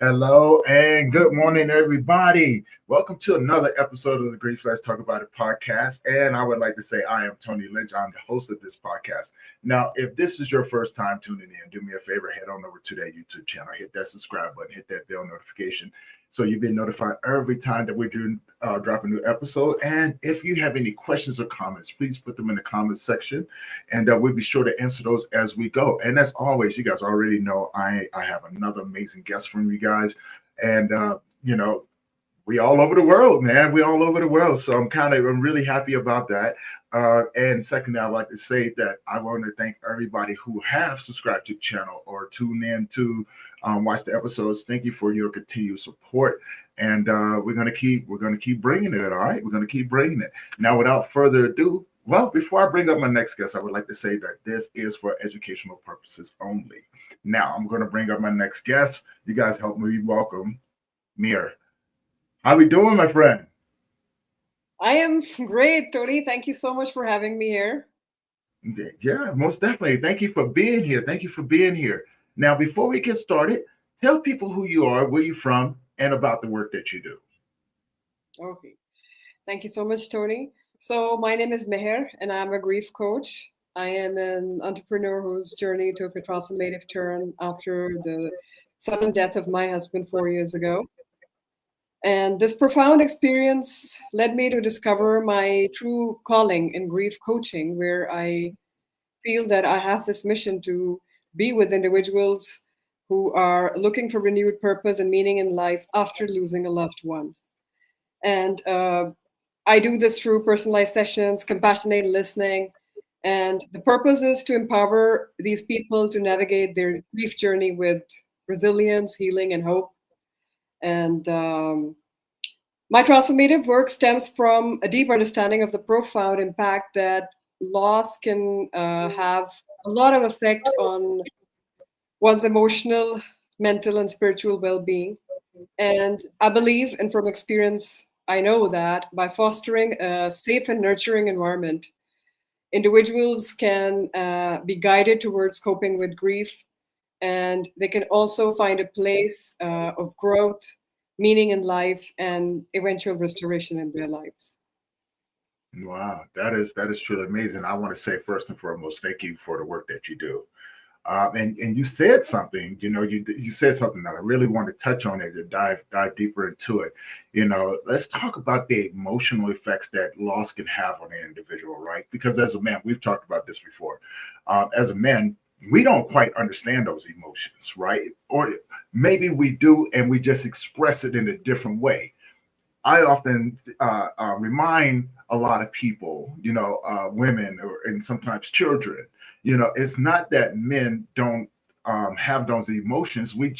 Hello and good morning, everybody. Welcome to another episode of the Grief Let's Talk About It podcast. And I would like to say I am Tony Lynch. I'm the host of this podcast. Now, if this is your first time tuning in, do me a favor, head on over to that YouTube channel, hit that subscribe button, hit that bell notification so you've been notified every time that we do drop a new episode. And if you have any questions or comments, please put them in the comments section and we'll be sure to answer those as we go. And as always, you guys already know I have another amazing guest from you guys. And, we all over the world, man. We all over the world. So I'm really happy about that. And secondly, I'd like to say that I want to thank everybody who have subscribed to the channel or tuned in to watch the episodes. Thank you for your continued support. And we're gonna keep bringing it. All right, we're gonna keep bringing it. Now, without further ado, well, before I bring up my next guest, I would like to say that this is for educational purposes only. Now, I'm going to bring up my next guest. You guys help me welcome Mehr. How we doing, my friend? I am great, Tony. Thank you so much for having me here. Yeah, most definitely. Thank you for being here. Thank you for being here. Now, before we get started, tell people who you are, where you're from, and about the work that you do. Okay. Thank you so much, Tony. So, my name is Mehr, and I'm a grief coach. I am an entrepreneur whose journey took a transformative turn after the sudden death of my husband 4 years ago. And this profound experience led me to discover my true calling in grief coaching, where I feel that I have this mission to be with individuals who are looking for renewed purpose and meaning in life after losing a loved one. And I do this through personalized sessions, compassionate listening. And the purpose is to empower these people to navigate their grief journey with resilience, healing, and hope. And my transformative work stems from a deep understanding of the profound impact that loss can have a lot of effect on one's emotional, mental, and spiritual well being. And I believe, and from experience, I know that by fostering a safe and nurturing environment, individuals can be guided towards coping with grief, and they can also find a place of growth, meaning in life, and eventual restoration in their lives. Wow, that is truly amazing. I want to say first and foremost, thank you for the work that you do. And you said something, you said something that I really want to touch on it to dive deeper into it. Let's talk about the emotional effects that loss can have on an individual, right? Because as a man, we've talked about this before. As a man, we don't quite understand those emotions, right? Or maybe we do, and we just express it in a different way. I often remind a lot of people, women and sometimes children, it's not that men don't have those emotions. We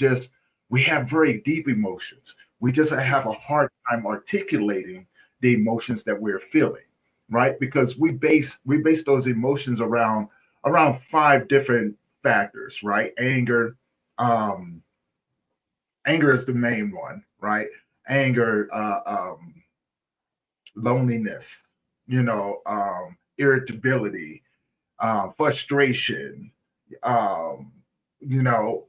have very deep emotions. We just have a hard time articulating the emotions that we're feeling, right? Because we base those emotions around five different factors, right? Um, anger is the main one, right? Anger, loneliness, irritability, frustration, um, you know,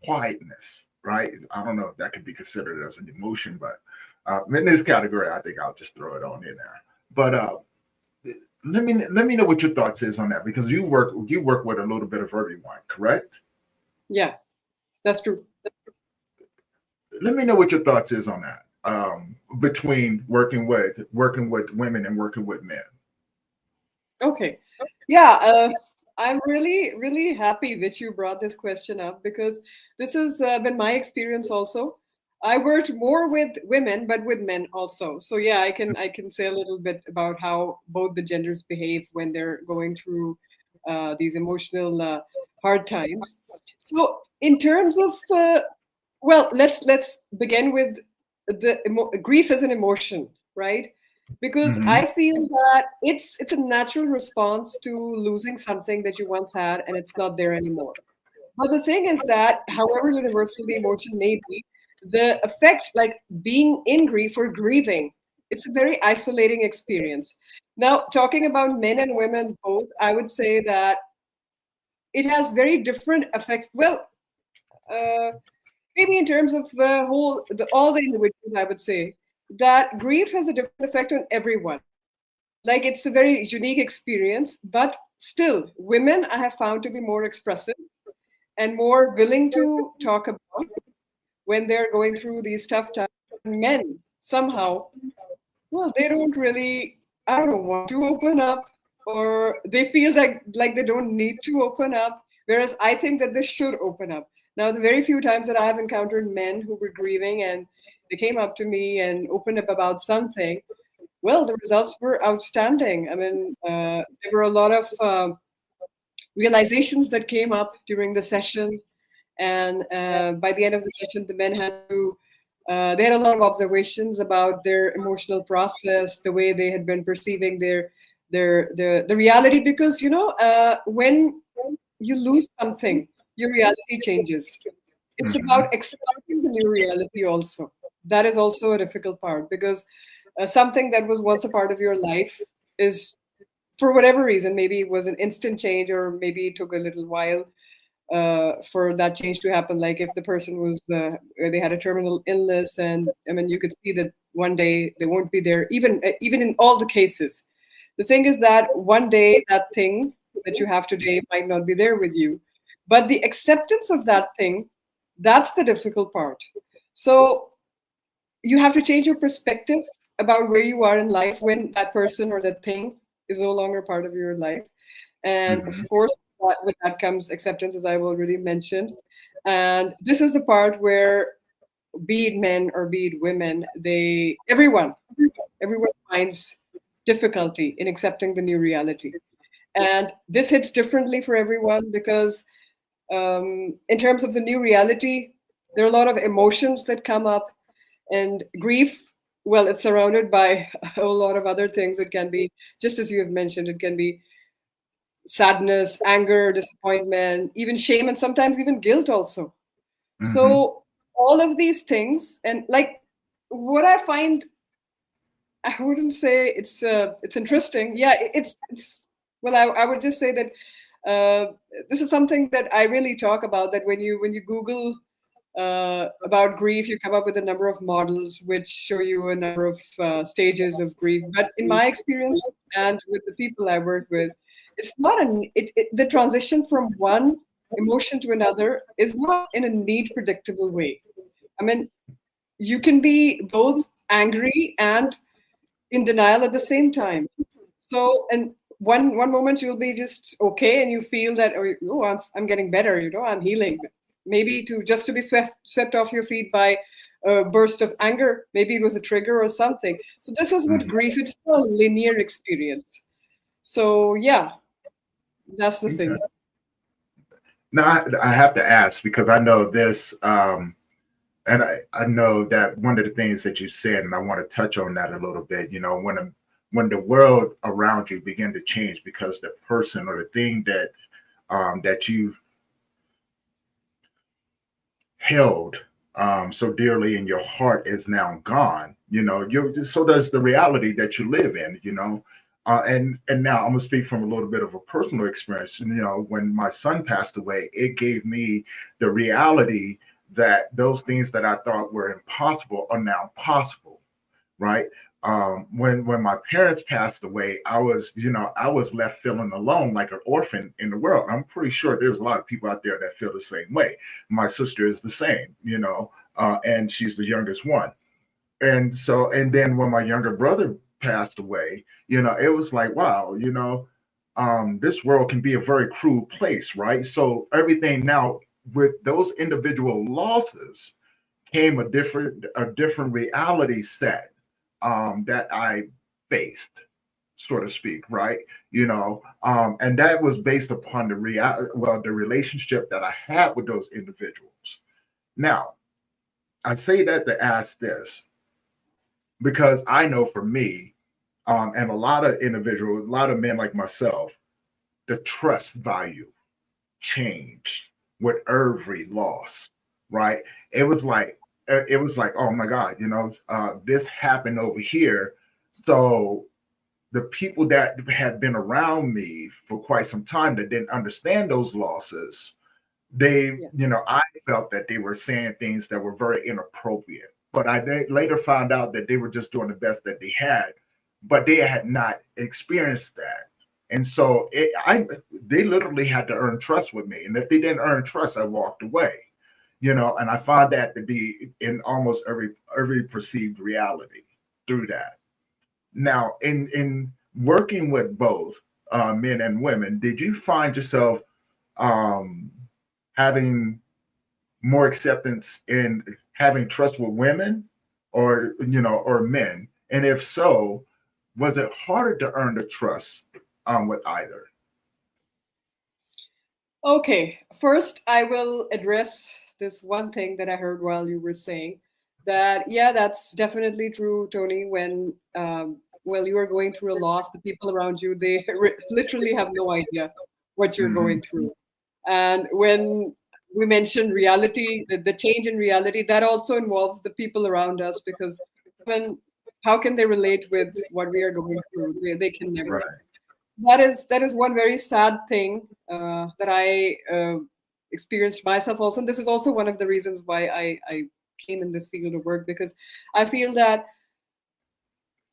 quietness, right? I don't know if that could be considered as an emotion, but in this category, I think I'll just throw it on in there. But let me know what your thoughts is on that because you work with a little bit of everyone, correct? Yeah, that's true. Let me know what your thoughts is on that. Between working with women and working with men. Okay. Yeah, I'm really, really happy that you brought this question up because this has been my experience also. I worked more with women, but with men also. So yeah, I can say a little bit about how both the genders behave when they're going through these emotional hard times. So in terms of well, let's begin with grief as an emotion, right? Because Hmm. I feel that it's a natural response to losing something that you once had and it's not there anymore. But the thing is that, however universal the emotion may be, the effect, like being in grief or grieving, it's a very isolating experience. Now, talking about men and women both, I would say that it has very different effects. Well, maybe in terms of all the individuals, I would say that grief has a different effect on everyone. Like it's a very unique experience, but still, women I have found to be more expressive and more willing to talk about when they're going through these tough times. Men somehow, well, they don't really, I don't know, want to open up, or they feel like they don't need to open up, whereas I think that they should open up. Now, the very few times that I have encountered men who were grieving and they came up to me and opened up about something, well, the results were outstanding. I mean, there were a lot of realizations that came up during the session, and by the end of the session, the men had to. They had a lot of observations about their emotional process, the way they had been perceiving the reality. Because when you lose something, your reality changes. It's Hmm. about accepting the new reality also. That is also a difficult part, because something that was once a part of your life is, for whatever reason, maybe it was an instant change, or maybe it took a little while for that change to happen. Like if the person was, they had a terminal illness, and I mean, you could see that one day they won't be there. Even in all the cases, the thing is that one day that thing that you have today might not be there with you, but the acceptance of that thing, that's the difficult part. So you have to change your perspective about where you are in life when that person or that thing is no longer part of your life. And of Hmm. course, with that comes acceptance, as I've already mentioned. And this is the part where, be it men or be it women, everyone finds difficulty in accepting the new reality. And this hits differently for everyone, because in terms of the new reality, there are a lot of emotions that come up, and grief, well, it's surrounded by a lot of other things. It can be, just as you have mentioned, it can be sadness, anger, disappointment, even shame, and sometimes even guilt also. Hmm. So all of these things, and like what I find, I wouldn't say it's interesting. Yeah, it's well, I would just say that this is something that I really talk about. That when you Google about grief, you come up with a number of models which show you a number of stages of grief. But in my experience and with the people I work with, it's not the transition from one emotion to another is not in a neat, predictable way. I mean, you can be both angry and in denial at the same time. So, and one moment you'll be just okay, and you feel that, oh, I'm getting better, I'm healing. Maybe to be swept off your feet by a burst of anger. Maybe it was a trigger or something. So this is what Hmm. grief. It's not a linear experience. So yeah, that's the Okay. thing. Now I have to ask because I know this, and I know that one of the things that you said, and I want to touch on that a little bit. When the world around you begin to change because the person or the thing that you held so dearly in your heart is now gone. So does the reality that you live in. And now I'm gonna speak from a little bit of a personal experience. When my son passed away, it gave me the reality that those things that I thought were impossible are now possible, right? When my parents passed away, I was left feeling alone, like an orphan in the world. I'm pretty sure there's a lot of people out there that feel the same way. My sister is the same, and she's the youngest one. And then when my younger brother passed away, it was like, wow, this world can be a very cruel place, right? So everything now, with those individual losses, came a different reality set that I faced, so to speak, right? And that was based upon the relationship that I had with those individuals. Now, I say that to ask this because I know for me, and a lot of individuals, a lot of men like myself, the trust value changed with every loss, right? It was like oh my God, this happened over here. So the people that had been around me for quite some time that didn't understand those losses, They, yeah. I felt that they were saying things that were very inappropriate. But later found out that they were just doing the best that they had, but they had not experienced that. And so they literally had to earn trust with me. And if they didn't earn trust, I walked away. And I found that to be in almost every perceived reality through that. Now, in working with both men and women, did you find yourself um, having more acceptance in having trust with women, or men? And if so, was it harder to earn the trust with either? Okay, first I will address this one thing that I heard while you were saying that, yeah, that's definitely true, Tony. When well, you are going through a loss, the people around you, they literally have no idea what you're Hmm. going through. And when we mentioned reality, the change in reality, that also involves the people around us, because when how can they relate with what we are going through? They can never. Right. That is one very sad thing that I experienced myself also. And this is also one of the reasons why I came in this field of work, because I feel that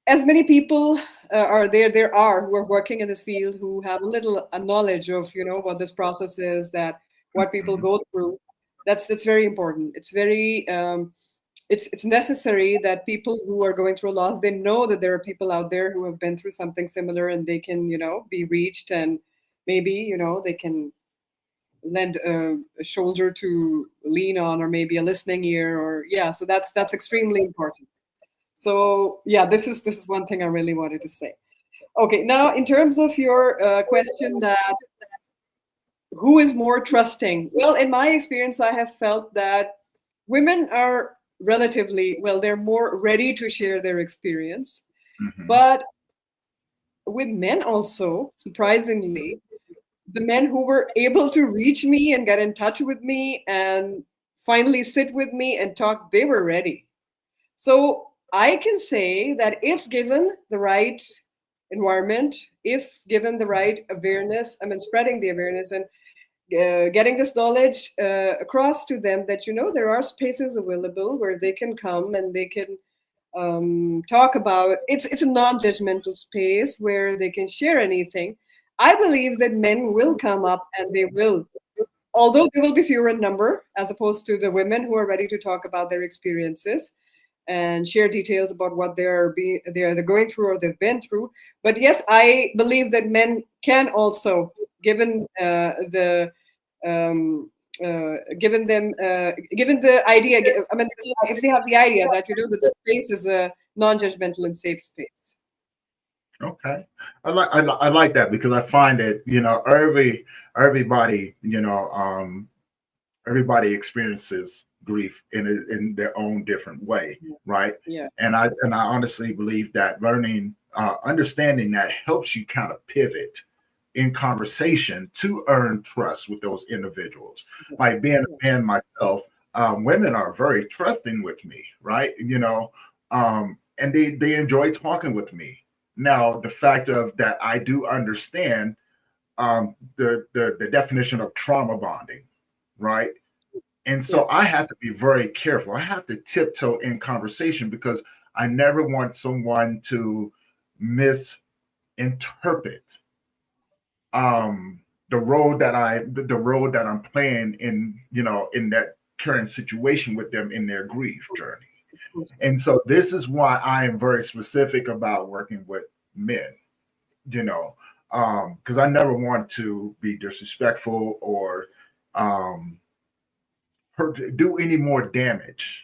as many people there are who are working in this field who have a little knowledge of what this process is, that what people Hmm. go through. That's very important. It's very it's necessary that people who are going through a loss, they know that there are people out there who have been through something similar, and they can be reached, and maybe they can lend a shoulder to lean on, or maybe a listening ear, or yeah. So that's extremely important. So yeah, this is one thing I really wanted to say. Okay, now in terms of your question, that who is more trusting? Well, in my experience, I have felt that women are relatively, well, they're more ready to share their experience. Hmm. But with men also, surprisingly, the men who were able to reach me and get in touch with me and finally sit with me and talk, they were ready. So I can say that if given the right environment, if given the right awareness, I mean, spreading the awareness and getting this knowledge across to them, that there are spaces available where they can come and they can talk about. It's a non-judgmental space where they can share anything. I believe that men will come up and they will, although they will be fewer in number as opposed to the women who are ready to talk about their experiences and share details about what they're going through or they've been through. But yes, I believe that men can also, given the um, given them given the idea. I mean, if they have the idea that that the space is a non-judgmental and safe space. Okay. I like that because I find that everybody everybody experiences grief in their own different way, Yeah, right? yeah, And I honestly believe that understanding that helps you kind of pivot in conversation to earn trust with those individuals. yeah, Like being yeah, a man myself, women are very trusting with me, right? And they enjoy talking with me. Now, the fact of that, I do understand the definition of trauma bonding, right? And yeah, so I have to be very careful. I have to tiptoe in conversation because I never want someone to misinterpret um, the role that I'm playing in that current situation with them in their grief journey. of course. And so this is why I am very specific about working with men, you know, because I never want to be disrespectful or um, do any more damage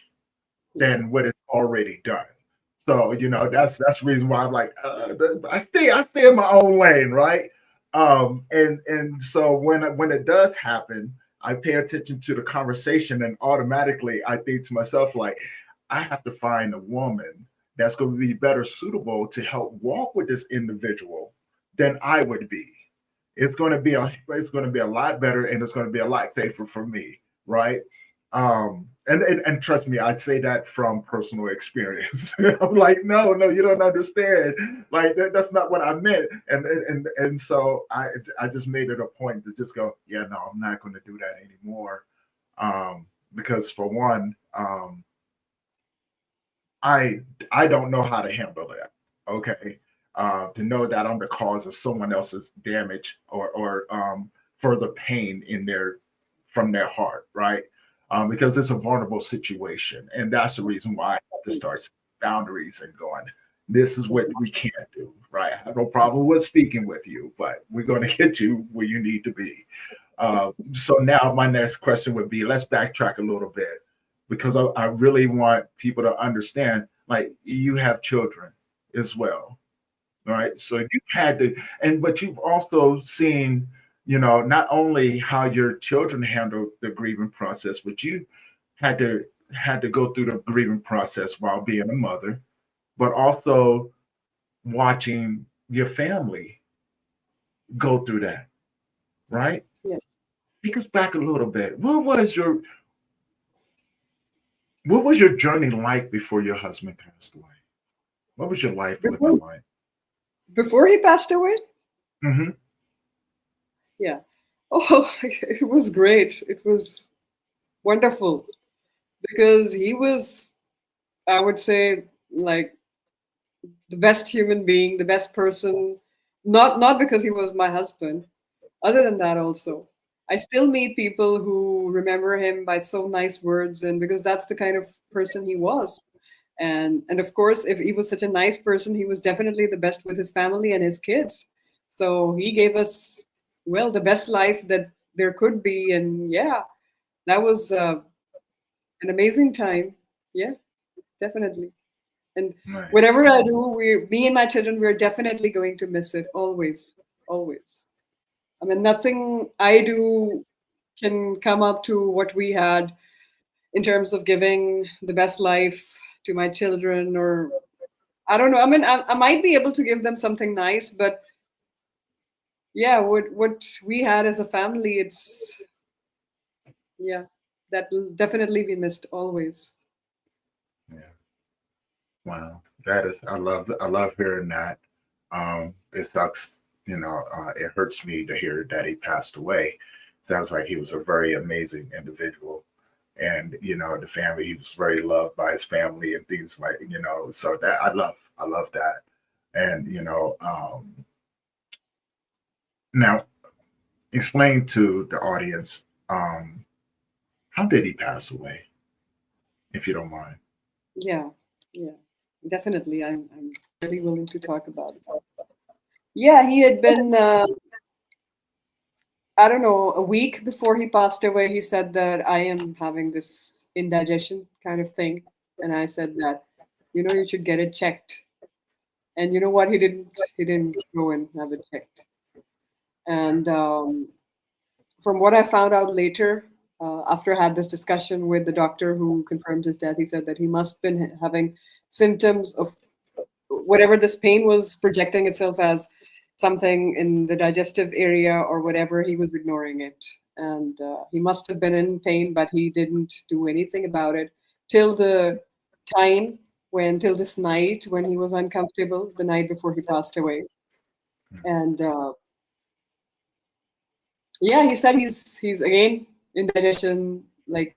Yeah, than what is already done. So that's the reason why I'm like I stay in my own lane, right? And so when it does happen, I pay attention to the conversation, and automatically I think to myself like I have to find a woman that's going to be better suitable to help walk with this individual than I would be. It's going to be a lot better, and it's going to be a lot safer for me, right? And trust me, I say that from personal experience. I'm like, no, no, you don't understand. Like that's not what I meant. And so I just made it a point to just go, yeah, no, I'm not going to do that anymore. Because for one, I I don't know how to handle that. Okay, to know that I'm the cause of someone else's damage or further pain in their from their heart, right? Because it's a vulnerable situation, and that's the reason why I have to start setting boundaries and going. This is what we can't do, right? I have no problem with speaking with you, but we're going to get you where you need to be. So now my next question would be, let's backtrack a little bit because I really want people to understand, like you have children as well, right? So you've had to, and but you've also seen, not only how your children handle the grieving process, but you had to had to go through the grieving process while being a mother, but also watching your family go through that, right? Yeah. Take us back a little bit. What was your journey like before your husband passed away? What was your life Before looking like? before he passed away? Hmm. Yeah. Oh, it was great. It was wonderful because he was, I would say, like the best human being, the best person. Not because he was my husband. Other than that, also, I still meet people who remember him by so nice words, and because that's the kind of person he was. And of course, if he was such a nice person, he was definitely the best with his family and his kids. So he gave us, well, the best life that there could be, and yeah, that was an amazing time. Yeah, definitely. And Right. whatever I do, me and my children, we're definitely going to miss it always, always. I mean, nothing I do can come up to what we had in terms of giving the best life to my children, or I don't know. I mean, I might be able to give them something nice, but yeah, what we had as a family, it's yeah, that will definitely be missed always. Yeah. Wow. That is, I love hearing that. It sucks, it hurts me to hear that he passed away. Sounds like he was a very amazing individual. And, the family, he was very loved by his family and things like, so that I love that. And, now explain to the audience, how did he pass away, if you don't mind? Yeah, yeah, definitely. I'm really willing to talk about it. Yeah, he had been. I don't know, a week before he passed away, he said that I am having this indigestion kind of thing. And I said that, you should get it checked. And you know what? He didn't go and have it checked. And from what I found out later, after I had this discussion with the doctor who confirmed his death, he said that he must have been having symptoms of whatever this pain was projecting itself as something in the digestive area or whatever. He was ignoring it, and he must have been in pain, but he didn't do anything about it till the time till this night when he was uncomfortable, the night before he passed away. And yeah, he said he's again indigestion, like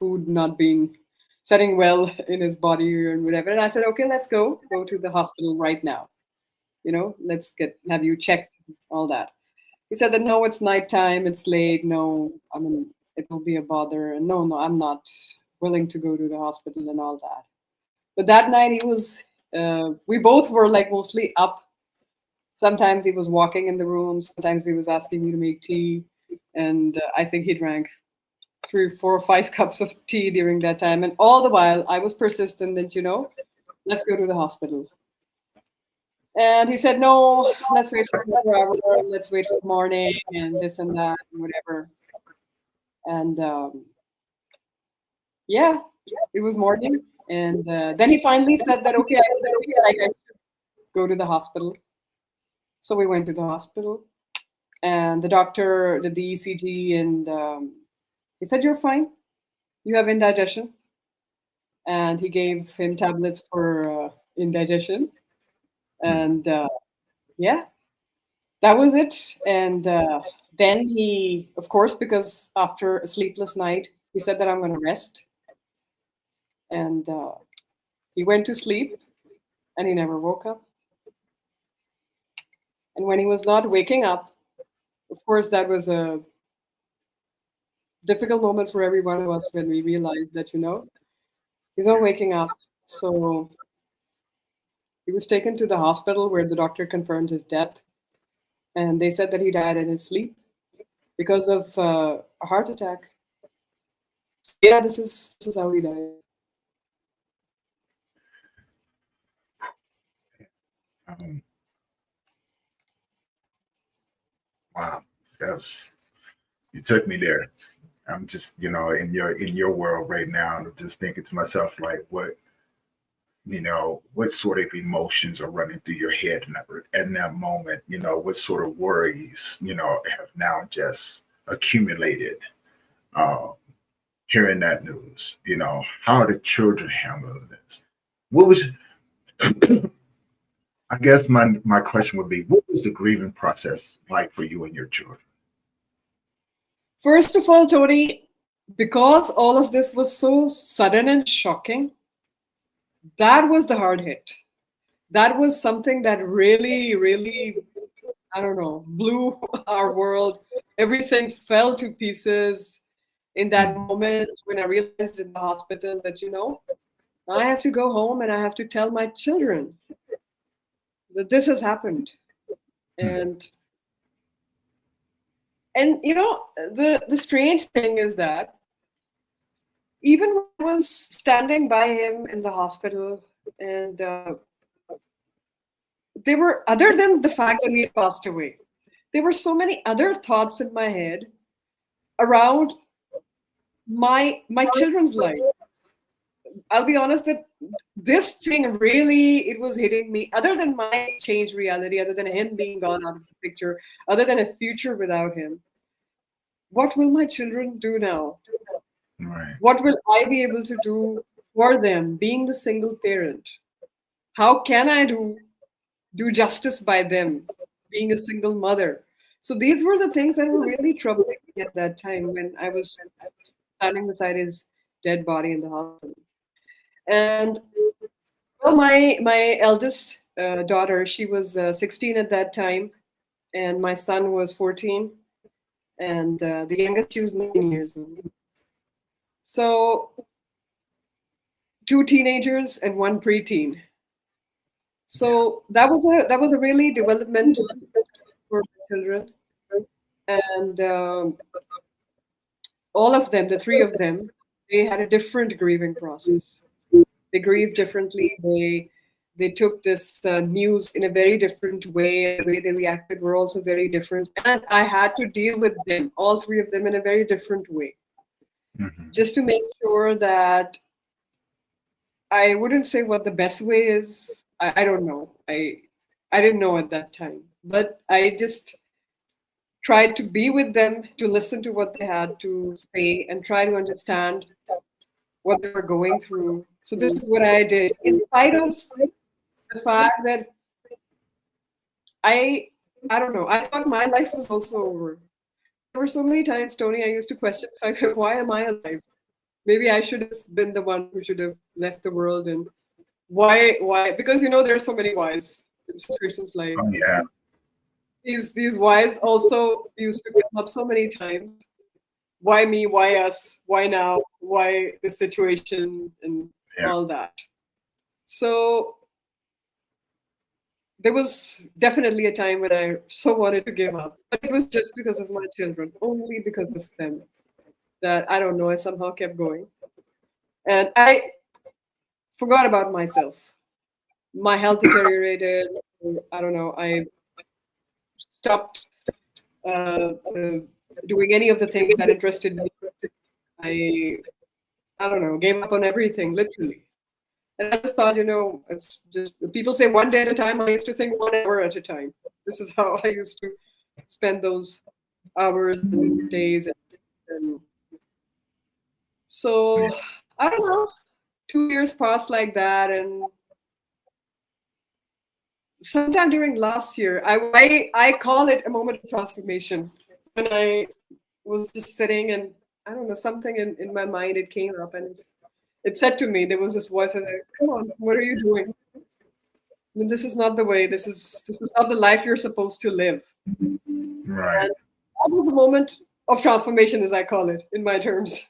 food not being setting well in his body and whatever. And I said, okay, let's go to the hospital right now. Let's have you checked, all that. He said that no, it's nighttime, it's late. No, I mean, it will be a bother. And no, no, I'm not willing to go to the hospital and all that. But that night we both were like mostly up. Sometimes he was walking in the room. Sometimes he was asking me to make tea. And I think he drank 3, 4, 5 cups of tea during that time. And all the while I was persistent that, let's go to the hospital. And he said, no, let's wait for another hour. Let's wait for the morning and this and that and whatever. And yeah, it was morning. And then he finally said that, okay, I feel like I should go to the hospital. So we went to the hospital, and the doctor did the ECG, and he said, you're fine. you have indigestion. And he gave him tablets for indigestion. And yeah, that was it. And then he, of course, because after a sleepless night, he said that I'm going to rest. And he went to sleep and he never woke up. And when he was not waking up, of course, that was a difficult moment for every one of us when we realized that, he's not waking up. So he was taken to the hospital where the doctor confirmed his death. And they said that he died in his sleep because of a heart attack. So, yeah, this is how he died. Um, wow, you took me there. I'm just, in your world right now. I'm just thinking to myself, like, what sort of emotions are running through your head in that moment? What sort of worries, have now just accumulated. Um, Hearing that news, how are the children handling this? What was, I guess my question would be, what was the grieving process like for you and your children? First of all, Tony, because all of this was so sudden and shocking, that was the hard hit. That was something that really, really, I don't know, blew our world. Everything fell to pieces in that moment when I realized in the hospital that, I have to go home and I have to tell my children that this has happened. And the strange thing is that even when I was standing by him in the hospital, and there were, other than the fact that he had passed away, there were so many other thoughts in my head around my children's life. I'll be honest that this thing really, it was hitting me. Other than my changed reality, other than him being gone out of the picture, other than a future without him, what will my children do now? Right. What will I be able to do for them, being the single parent? How can I do justice by them, being a single mother? So these were the things that were really troubling me at that time when I was standing beside his dead body in the hospital. And well, my eldest daughter, she was 16 at that time, and my son was 14, and the youngest, she was 9 years old. So two teenagers and one preteen. So that was a really developmental for children, and all of them, the three of them, they had a different grieving process. They grieved differently. They took this news in a very different way. The way they reacted were also very different, and I had to deal with them, all three of them, in a very different way, Mm-hmm. just to make sure that I wouldn't say what the best way is. I don't know. I didn't know at that time, but I just tried to be with them, to listen to what they had to say, and try to understand what they were going through. So this is what I did, in spite of the fact that I I don't know. I thought my life was also over. There were so many times, Tony, I used to question the fact that why am I alive? Maybe I should have been the one who should have left the world. And why? Because there are so many whys in a person's life. Oh yeah. These whys also used to come up so many times. Why me? Why us? Why now? Why the situation and Yeah. all that? So there was definitely a time when I so wanted to give up, but it was just because of my children, only because of them, that I don't know, I somehow kept going. And I forgot about myself. My health deteriorated. I don't know. I stopped uh, doing any of the things that interested me. I don't know, gave up on everything, literally. And I just thought, it's just, people say one day at a time. I used to think 1 hour at a time. This is how I used to spend those hours and days. And So I don't know. 2 years passed like that, and sometime during last year, I call it a moment of transformation. When I was just sitting and I don't know, something in my mind, it came up and it said to me, there was this voice and I, come on, what are you doing? I mean, this is not the way. This is not the life you're supposed to live. Right. And that was the moment of transformation, as I call it, in my terms.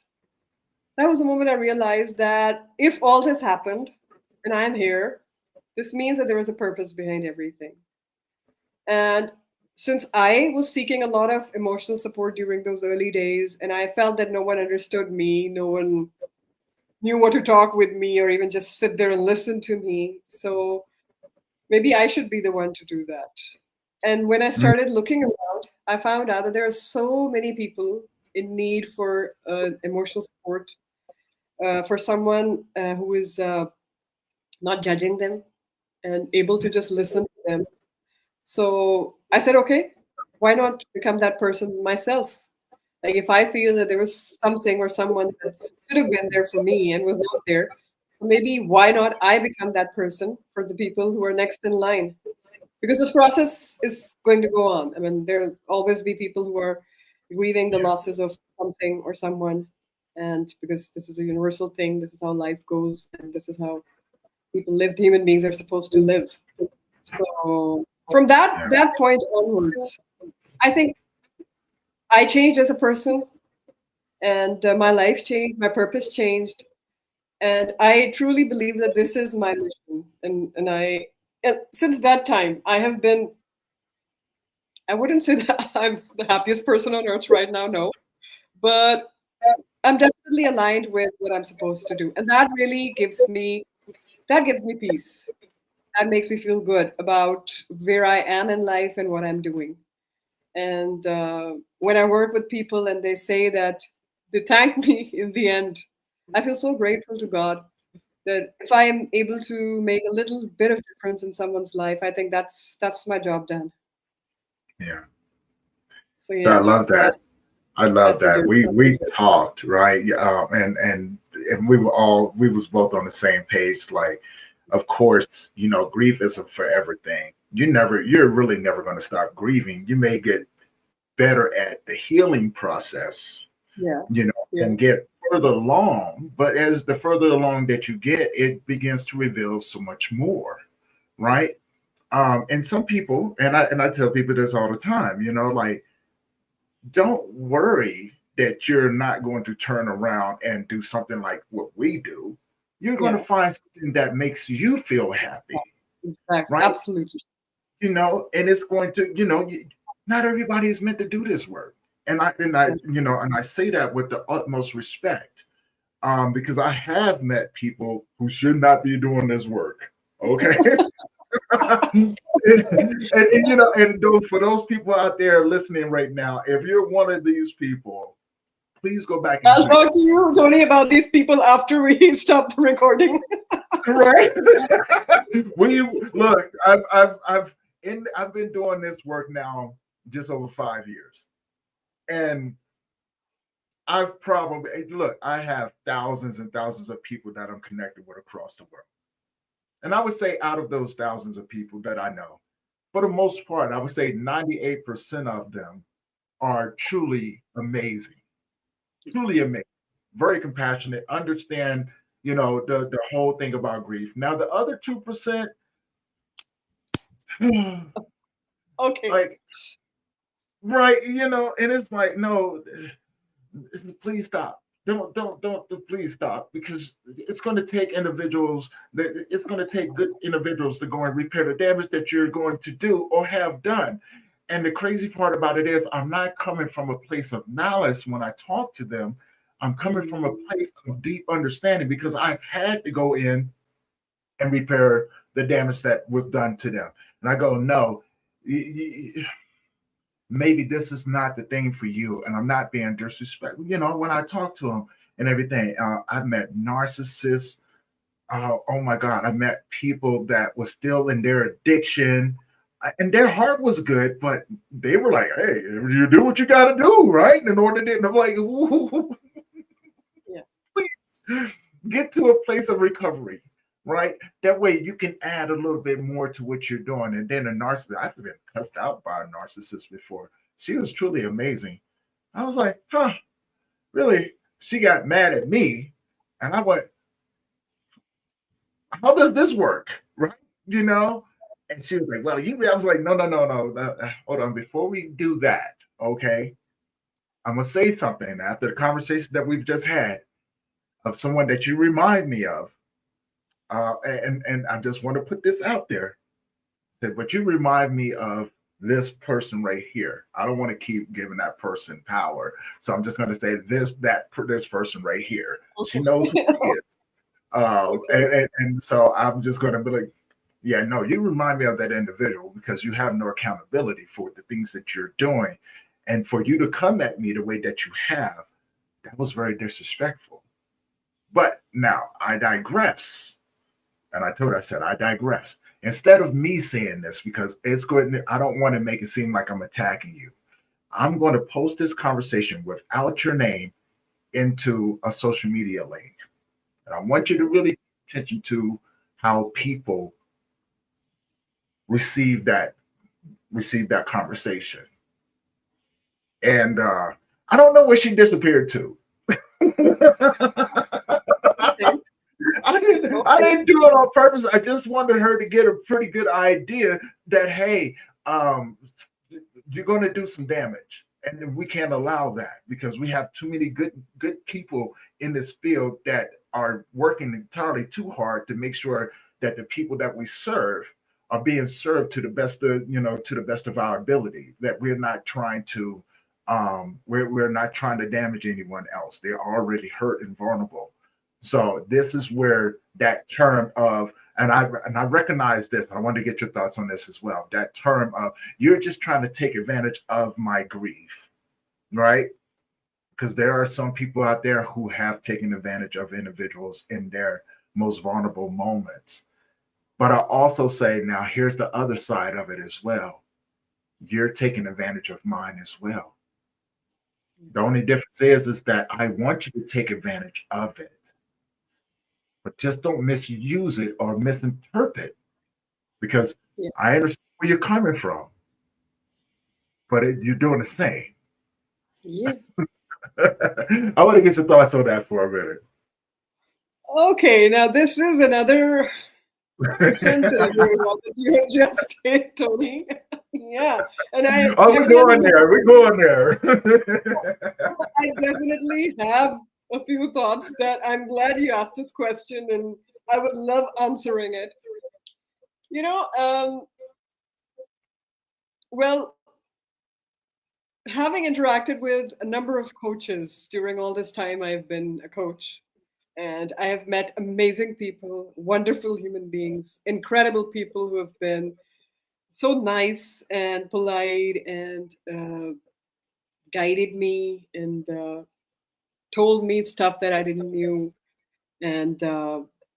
That was the moment I realized that if all this happened and I'm here, this means that there is a purpose behind everything. And since I was seeking a lot of emotional support during those early days, and I felt that no one understood me, no one knew what to talk with me, or even just sit there and listen to me. So maybe I should be the one to do that. And when I Mm. started looking around, I found out that there are so many people in need for emotional support, for someone who is not judging them and able to just listen to them. So I said, okay, why not become that person myself? Like if I feel that there was something or someone that should have been there for me and was not there, maybe why not I become that person for the people who are next in line? Because this process is going to go on. I mean, there'll always be people who are grieving the Yeah. losses of something or someone. And because this is a universal thing, this is how life goes, and this is how people live, human beings are supposed to live. So from Yeah. that point onwards, I think I changed as a person, and my life changed, my purpose changed, and I truly believe that this is my mission. And since that time, I have been. I wouldn't say that I'm the happiest person on earth right now, no, but I'm definitely aligned with what I'm supposed to do, and that gives me peace. That makes me feel good about where I am in life and what I'm doing. And when I work with people and they say that they thank me in the end, I feel so grateful to God that if I'm able to make a little bit of difference in someone's life, I think that's my job done. Yeah. So So I yeah, love that. I love that's the that. journey. We talked, right? And we was both on the same page. Like, of course, grief isn't for everything. You're really never going to stop grieving. You may get better at the healing process, Yeah, yeah, and get further along. But as the further along that you get, it begins to reveal so much more, right? And some people, and I tell people this all the time, like, don't worry that you're not going to turn around and do something like what we do. You're going to yeah. find something that makes you feel happy, Exactly, right? absolutely. And it's going to, not everybody is meant to do this work. Exactly. And I say that with the utmost respect, because I have met people who should not be doing this work. Okay. And for those people out there listening right now, if you're one of these people, please go back and I'll do talk to you, Tony, about these people after we stop the recording. right. we look. I've been doing this work now just over 5 years, and I've probably look. I have thousands and thousands of people that I'm connected with across the world, and I would say out of those thousands of people that I know, for the most part, I would say 98% of them are truly amazing, very compassionate, understand, the whole thing about grief. Now, the other 2%, Okay. like, right, and it's like, no, please stop. Don't, please stop, because it's going to take individuals, it's going to take good individuals to go and repair the damage that you're going to do or have done. And the crazy part about it is, I'm not coming from a place of malice when I talk to them. I'm coming from a Mm, place of deep understanding, because I've had to go in and repair the damage that was done to them. And I go, no, maybe this is not the thing for you. And I'm not being disrespectful. When I talk to them and everything, I've met narcissists. Oh my God, I met people that were still in their addiction. And their heart was good, but they were like, "Hey, you do what you got to do, right?" In order to, and I'm like, "Please yeah. Get to a place of recovery, right? That way you can add a little bit more to what you're doing. And then a narcissist, I've been cussed out by a narcissist before. She was truly amazing. I was like, huh, really? She got mad at me. And I went, how does this work? Right? You know? And she was like, well, I was like, no, no, no, no. Hold on. Before we do that, okay, I'm going to say something after the conversation that we've just had of someone that you remind me of. And I just want to put this out there. That, but you remind me of this person right here. I don't want to keep giving that person power. So I'm just going to say this person right here. She knows who she is. Okay. And so I'm just going to be like, yeah, no, you remind me of that individual because you have no accountability for the things that you're doing. And for you to come at me the way that you have, that was very disrespectful. But now I digress. And I told her, I said, I digress. Instead of me saying this, because it's good, I don't want to make it seem like I'm attacking you. I'm going to post this conversation without your name into a social media link. And I want you to really pay attention to how people receive that receive that conversation. And I don't know where she disappeared to. Okay. I Okay. didn't do it on purpose. I just wanted her to get a pretty good idea that hey, um, you're going to do some damage, and we can't allow that because we have too many good people in this field that are working entirely too hard to make sure that the people that we serve are being served to the best of to the best of our ability. That we're not trying to we're not trying to damage anyone else. They're already hurt and vulnerable. So this is where that term of and I recognize this. I want to get your thoughts on this as well. That term of you're just trying to take advantage of my grief, right? Because there are some people out there who have taken advantage of individuals in their most vulnerable moments. But I also say now here's the other side of it as well. You're taking advantage of mine as well. The only difference is that I want you to take advantage of it, but just don't misuse it or misinterpret because Yeah. I understand where you're coming from, but you're doing the same. Yeah. I want to get your thoughts on that for a Okay. Now this is another sensitive minute. one that you have just said, Tony. Yeah. And I Oh, we're going definitely there. We're going there. I definitely have a few thoughts that I'm glad you asked this question and I would love answering it. You know, well, having interacted with a number of coaches during all this time I've been a coach, and I have met amazing people, wonderful human beings, incredible people who have been so nice and polite and guided me and told me stuff that I didn't knew and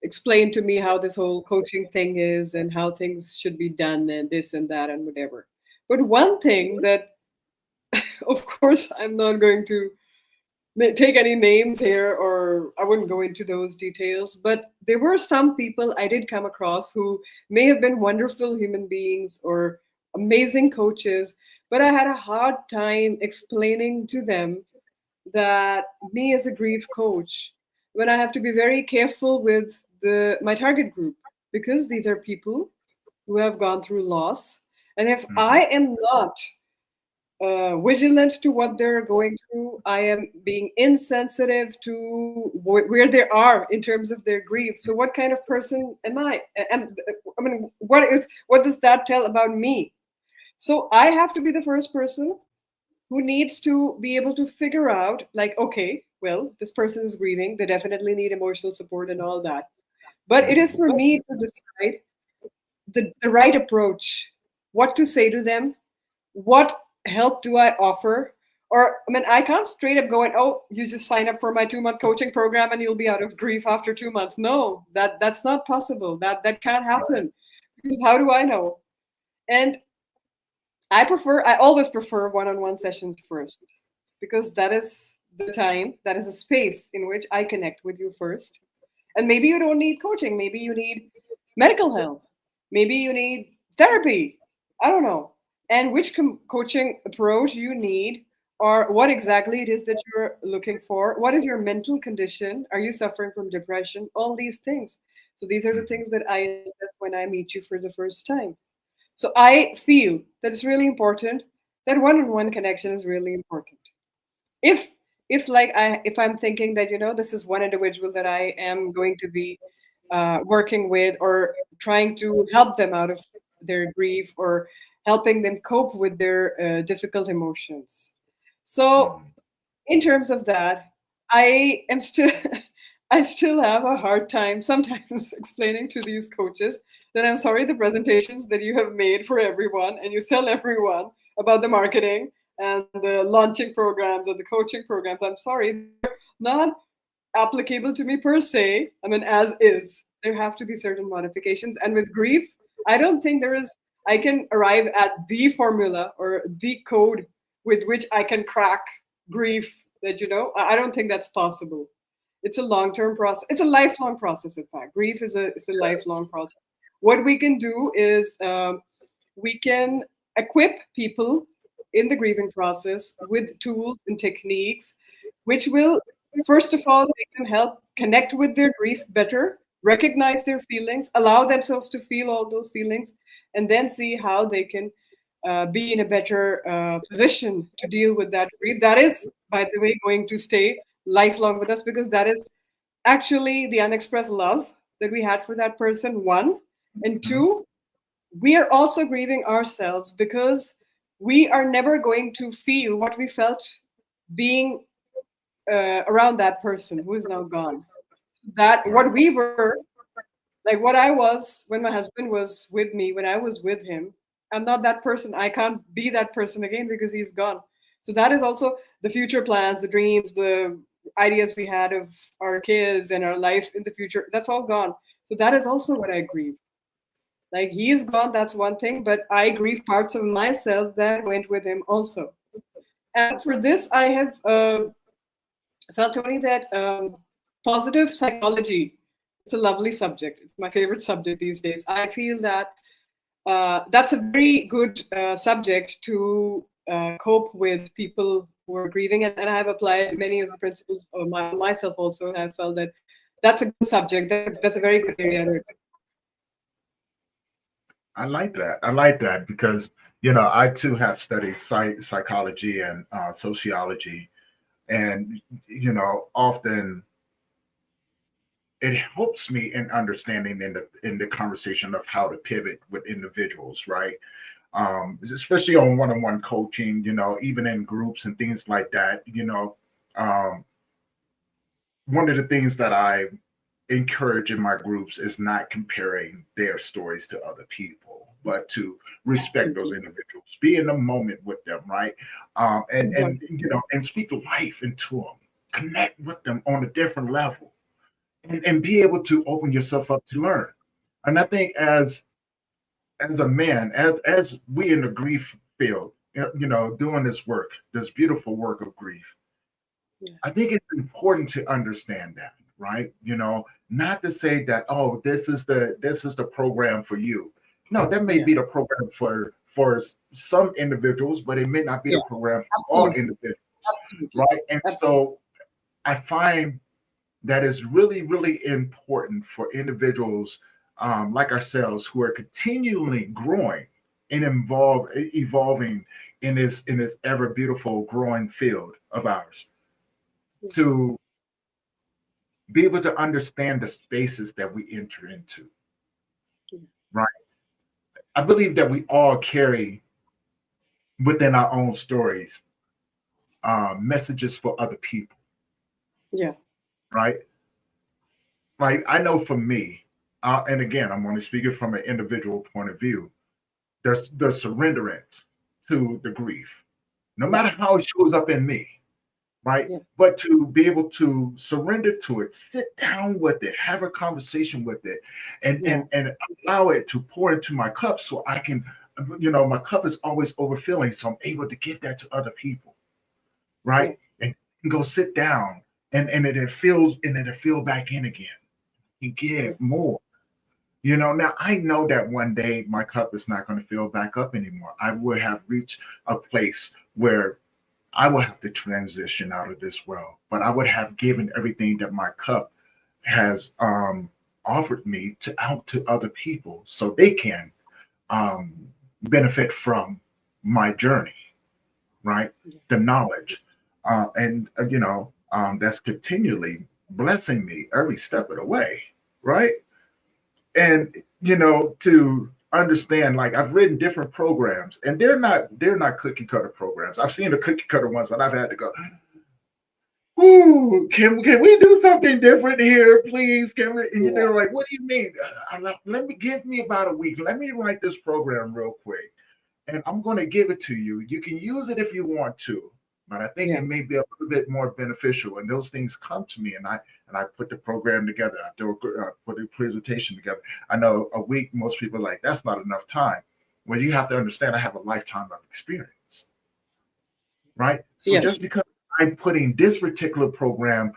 explained to me how this whole coaching thing is and how things should be done and this and that and whatever. But one thing that, of course, I'm not going to take any names here or I wouldn't go into those details, but there were some people I did come across who may have been wonderful human beings or amazing coaches, but I had a hard time explaining to them that me as a grief coach, when I have to be very careful with the my target group, because these are people who have gone through loss, and if Mhm. I am not vigilant to what they're going through, I am being insensitive to where they are in terms of their grief. So what kind of person am I? And I mean, what does that tell about me? So I have to be the first person who needs to be able to figure out, like, okay, well, this person is grieving, they definitely need emotional support and all that, but it is Mhm. for me to decide the right approach, what to say to them, what help do I offer. Or I mean, I can't straight up go and, oh, you just sign up for my 2 month coaching program and you'll be out of grief after 2 months. No, that's not possible. That can't happen, because how do I know? And I always prefer one-on-one sessions first, because that is the time, that is a space in which I connect with you first. And maybe you don't need coaching, maybe you need medical help, maybe you need therapy. I don't know. And which coaching approach you need, or what exactly it is that you're looking for. What is your mental condition? Are you suffering from depression? All these things. So these are the Mhm. things that I assess when I meet you for the first time. So I feel that it's really important, that one-on-one connection is really important. If if I'm thinking that, this is one individual that I am going to be working with, or trying to help them out of their grief, or helping them cope with their difficult emotions. So Mhm. in terms of that, I am still I still have a hard time sometimes explaining to these coaches that I'm sorry, the presentations that you have made for everyone and you sell everyone about the marketing and the launching programs or the coaching programs, I'm sorry, they're not applicable to me per se. I mean, as is, there have to be certain modifications. And with grief, I don't think I can arrive at the formula or the code with which I can crack grief. I don't think that's possible. It's a long-term process. It's a lifelong process. In fact, grief is a lifelong process. What we can do is we can equip people in the grieving process with tools and techniques which will, first of all, make them help connect with their grief better, recognize their feelings, allow themselves to feel all those feelings, and then see how they can be in a better position to deal with that grief. That is, by the way, going to stay lifelong with us, because that is actually the unexpressed love that we had for that person, one. And Mhm. two, we are also grieving ourselves because we are never going to feel what we felt being around that person who is now gone. That Right. what we were, like what I was when my husband was with me, when I was with him, I'm not that person. I can't be that person again because he's gone. So that is also the future plans, the dreams, the ideas we had of our kids and our life in the future. That's all gone. So that is also what I grieve. Like he is gone, that's one thing, but I grieve parts of myself that went with him also. And for this, I have felt, Tony, that positive psychology, it's a lovely subject. It's my favorite subject these days. I feel that that's a very good subject to cope with people who are grieving. And I have applied many of the principles myself also, and I felt that that's a good subject. That's a very good area to explore. I like that. I like that because I too have studied psychology and sociology, and often it helps me in understanding in the conversation of how to pivot with individuals, right? Especially on one-on-one coaching, even in groups and things like that. Um, One of the things that I encourage in my groups is not comparing their stories to other people, but to respect those Absolutely. individuals, be in the moment with them, right? And Exactly. and speak life into them, connect with them on a different level, and be able to open yourself up to learn. And I think as a man, as we in the grief field, doing this work, this beautiful work of grief, Yeah. I think it's important to understand that, right? Not to say that, oh, this is the program for you. No, that may Yeah. be the program for some individuals, but it may not be the Yeah. program for all Absolutely. individuals, Absolutely. right? And Absolutely. so I find that is really, really important for individuals like ourselves who are continually growing and evolving in this ever beautiful growing field of ours Yeah. to be able to understand the spaces that we enter into, Yeah. right? I believe that we all carry within our own stories messages for other people, Yeah. right? Like I know for me, and again, I'm only speaking from an individual point of view, the surrenderance to the grief, no Yeah. matter how it shows up in me, right? Yeah. But to be able to surrender to it, sit down with it, have a conversation with it, and Yeah. and and allow it to pour into my cup, so I can, my cup is always overfilling, so I'm able to give that to other people, Yeah. right? And and go sit down and it'll feel back in again and give more. Now I know that one day my cup is not going to fill back up anymore. I would have reached a place where I will have to transition out of this world, but I would have given everything that my cup has offered me to out to other people so they can um, benefit from my journey, right? The knowledge, and that's continually blessing me every step of the way, right? And to understand, like I've written different programs, and they're not cookie cutter programs. I've seen the cookie cutter ones, and I've had to go, ooh, can we do something different here, please? Can we? And Yeah. they're like, what do you mean? Let me give me about a week. Let me write this program real quick, and I'm going to give it to you. You can use it if you want to, but I think it Yeah. may be a little bit more beneficial. And those things come to me, and I put the program together. I put a presentation together. I know a week. Most people are like, that's not enough time. Well, you have to understand, I have a lifetime of experience, right? So Yes. just because I'm putting this particular program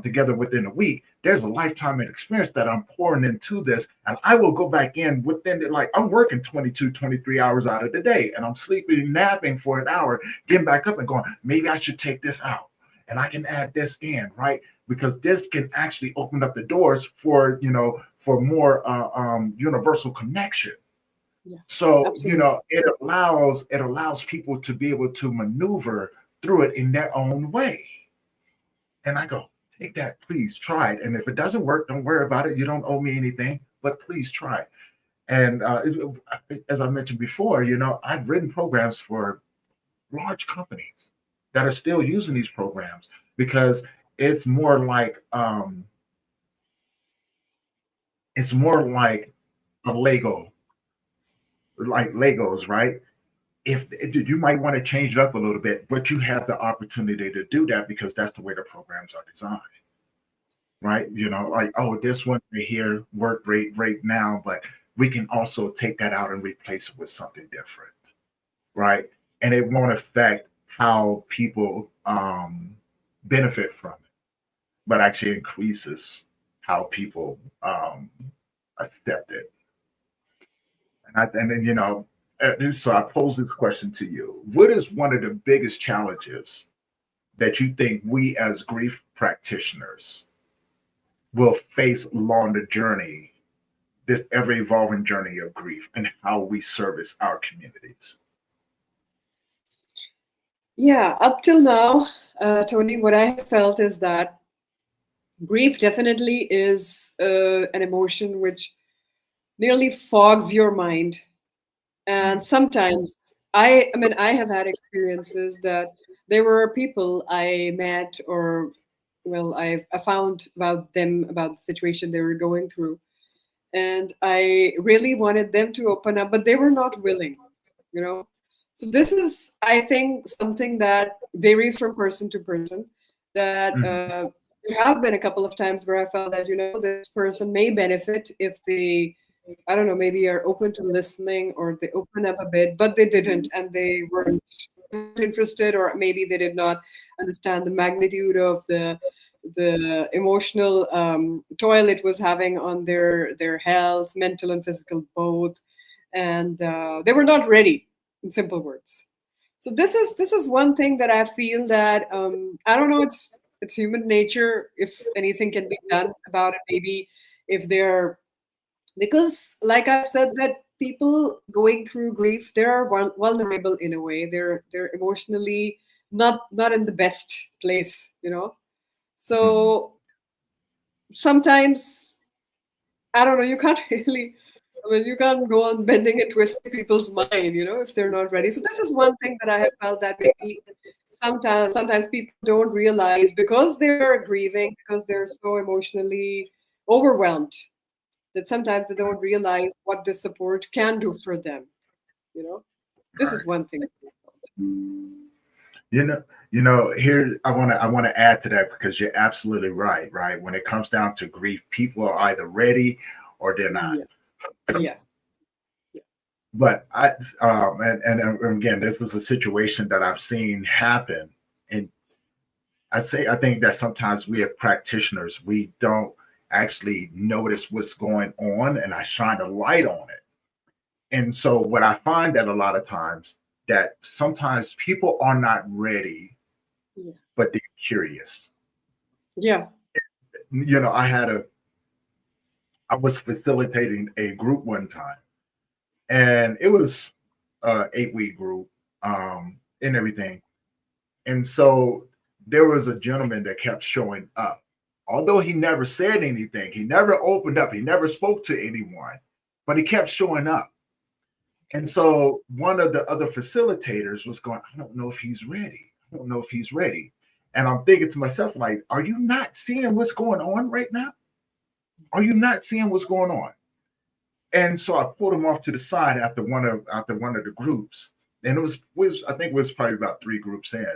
together within a week, there's a lifetime of experience that I'm pouring into this. And I will go back in within it. Like I'm working 22, 23 hours out of the day and I'm sleeping, napping for an hour, getting back up and going, maybe I should take this out and I can add this in, right? Because this can actually open up the doors for, for more universal connection. Yeah. So, Absolutely. it allows people to be able to maneuver through it in their own way. And I go, take that, please try it. And if it doesn't work, don't worry about it. You don't owe me anything, but please try. And as I mentioned before, I've written programs for large companies that are still using these programs because it's more like a Lego, like Legos, right? If you might want to change it up a little bit, but you have the opportunity to do that because that's the way the programs are designed, right? Like, oh, this one right here worked great right now, but we can also take that out and replace it with something different, right? And it won't affect how people benefit from it, but actually increases how people accept it. And then so I pose this question to you: what is one of the biggest challenges that you think we as grief practitioners will face along the journey, this ever evolving journey of grief, and how we service our communities? Yeah. Up till now, Tony, what I have felt is that grief definitely is an emotion which nearly fogs your mind. And Mm, sometimes I mean, I have had experiences that there were people I met or, well, I found about them, about the situation they were going through. And I really wanted them to open up, but they were not willing, you know. So this is, I think, something that varies from person to person. That mhm, there have been a couple of times where I felt that, this person may benefit if they, I don't know, maybe are open to listening or they open up a bit, but they didn't, and they weren't interested, or maybe they did not understand the magnitude of the emotional toil it was having on their health, mental and physical both, and they were not ready. In simple words. So this is one thing that I feel that I don't know. It's human nature. If anything can be done about it, maybe if they're, because like I've said, that people going through grief, they are vulnerable in a way. They're emotionally not in the best place. mhm. So sometimes, I don't know, you can't really, I mean, you can't go on bending and twisting people's mind, if they're not ready. So this is one thing that I have felt that maybe sometimes people don't realize, because they're grieving, because they're so emotionally overwhelmed, that sometimes they don't realize what this support can do for them, you know. This is Right. one thing. You know, here I want to add to that because you're absolutely right. Right. When it comes down to grief, people are either ready or they're not. Yeah. Yeah. Yeah. But and again, this is a situation that I've seen happen, and I think that sometimes we as practitioners, we don't actually notice what's going on, and I shine a light on it. And so what I find that a lot of times that sometimes people are not ready, Yeah. but they're curious. Yeah. I had a I was facilitating a group one time, and it was 8 week group, and everything. And so there was a gentleman that kept showing up. Although he never said anything, he never opened up, he never spoke to anyone, but he kept showing up. And Okay. so one of the other facilitators was going, I don't know if he's ready. I don't know if he's ready. And I'm thinking to myself, like, are you not seeing what's going on right now? Are you not seeing what's going on? And so I pulled him off to the side after one of the groups. And it was I think it was probably about 3 groups in.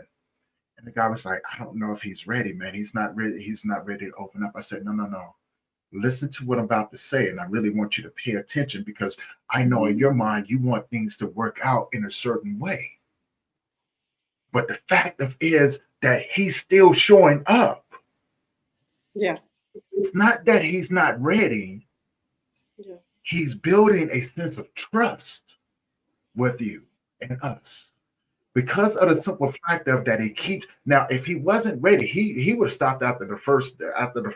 And the guy was like, I don't know if he's ready, man. He's not ready. He's not ready to open up. I said, no, no, no. Listen to what I'm about to say. And I really want you to pay attention because I know in your mind, you want things to work out in a certain way. But the fact of is that he's still showing up. Yeah. It's not that he's not ready. Yeah. He's building a sense of trust with you and us. Because of the simple fact of that he keeps now, if he wasn't ready, he would have stopped after the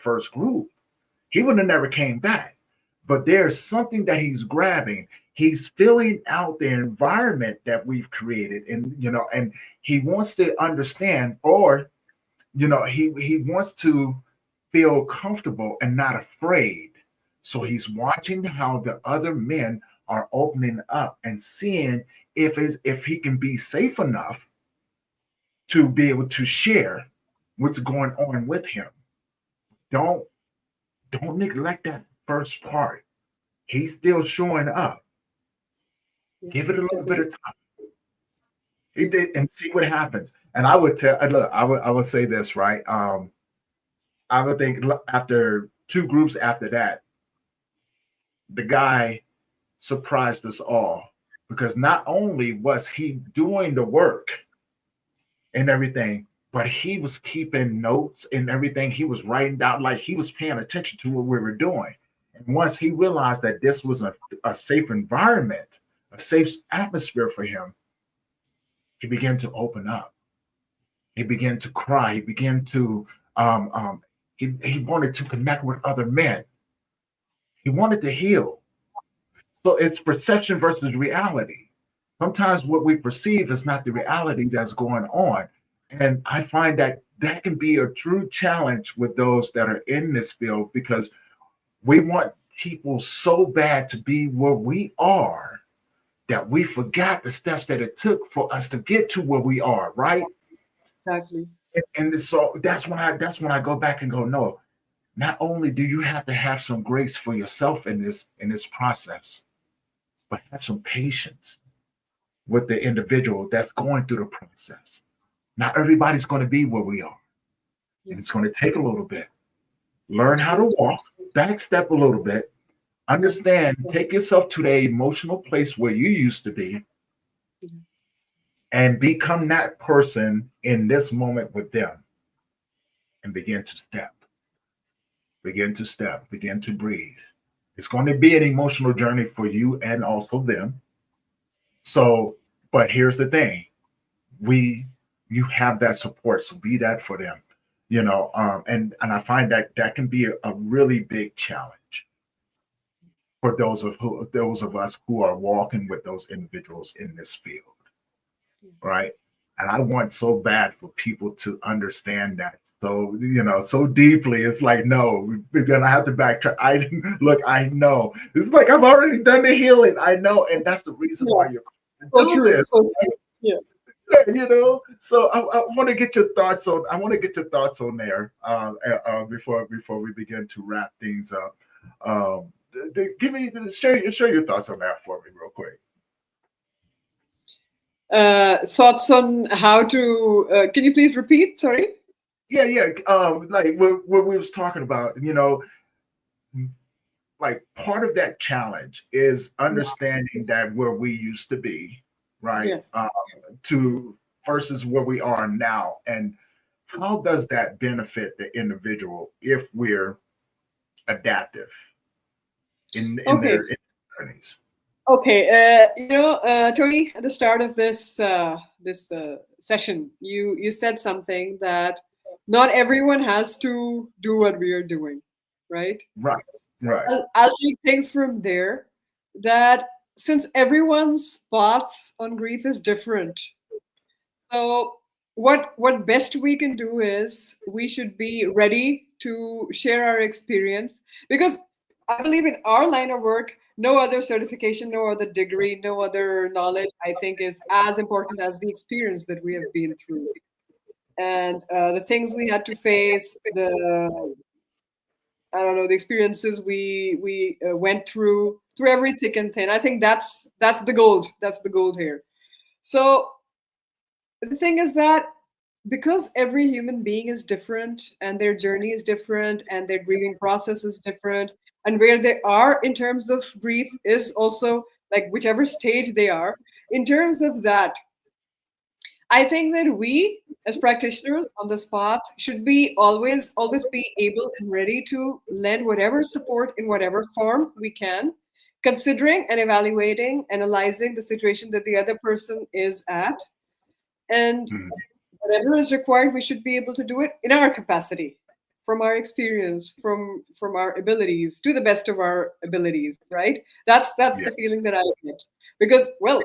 first group. He would have never came back. But there's something that he's grabbing. He's filling out the environment that we've created, and he wants to understand, or he wants to feel comfortable and not afraid. So he's watching how the other men are opening up and seeing if he can be safe enough to be able to share what's going on with him. Don't don't neglect that first part. He's still showing up. Yeah. Give it a little bit Definitely. of time. He did, and see what happens. And I would tell, look, I would say this right. I would think after 2 groups after that, the guy surprised us all because not only was he doing the work and everything, but he was keeping notes and everything. He was writing down, like he was paying attention to what we were doing. And once he realized that this was a safe environment, a safe atmosphere for him, he began to open up. He began to cry. He began to, um, um, he wanted to connect with other men. He wanted to heal. So it's perception versus reality. Sometimes what we perceive is not the reality that's going on. And I find that that can be a true challenge with those that are in this field because we want people so bad to be where we are that we forgot the steps that it took for us to get to where we are, right? Exactly. And so that's when I go back and go, no, not only do you have to have some grace for yourself in this process, but have some patience with the individual that's going through the process. Not everybody's going to be where we are, Yeah. and it's going to take a little bit. Learn how to Absolutely. walk, back step a little bit, understand, take yourself to the emotional place where you used to be, Yeah. and become that person in this moment with them and begin to breathe. It's going to be an emotional journey for you and also them. So, but here's the thing we you have that support, so be that for them, and I find that that can be a really big challenge for those of us who are walking with those individuals in this field, right? And I want so bad for people to understand that so so deeply. It's like, no, we're gonna have to backtrack. I look, I know it's like I've already done the healing, I know, and that's the reason Yeah. why you're So do true. this. So true. Yeah. So I want to get your thoughts on. I want to get your thoughts on there before we begin to wrap things up. Give me share your thoughts on that for me real quick. Thoughts on how to? Can you please repeat? Sorry. Yeah, yeah. Like what we was talking about. Like part of that challenge is Yeah. understanding that where we used to be, right, Yeah. to versus where we are now, and how does that benefit the individual if we're adaptive in Okay. their journeys? Okay. Tony, at the start of this session, you said something that not everyone has to do what we are doing, right? Right, right. I'll take things from there. That since everyone's paths on grief is different, so what best we can do is we should be ready to share our experience, because I believe in our line of work, no other certification, no other degree, no other knowledge, I think, is as important as the experience that we have been through, and the things we had to face, the I don't know, the experiences we went through every thick and thin. I think that's the gold. That's the gold here. So the thing is that because every human being is different and their journey is different and their grieving process is different, and where they are in terms of grief is also like whichever stage they are in terms of that, I think that we as practitioners on the spot should be always be able and ready to lend whatever support in whatever form we can, considering and evaluating, analyzing the situation that the other person is at, and Mhm. whatever is required, we should be able to do it in our capacity, from our experience, from our abilities, to the best of our abilities, right? That's Yeah, the feeling that I get. Because, well,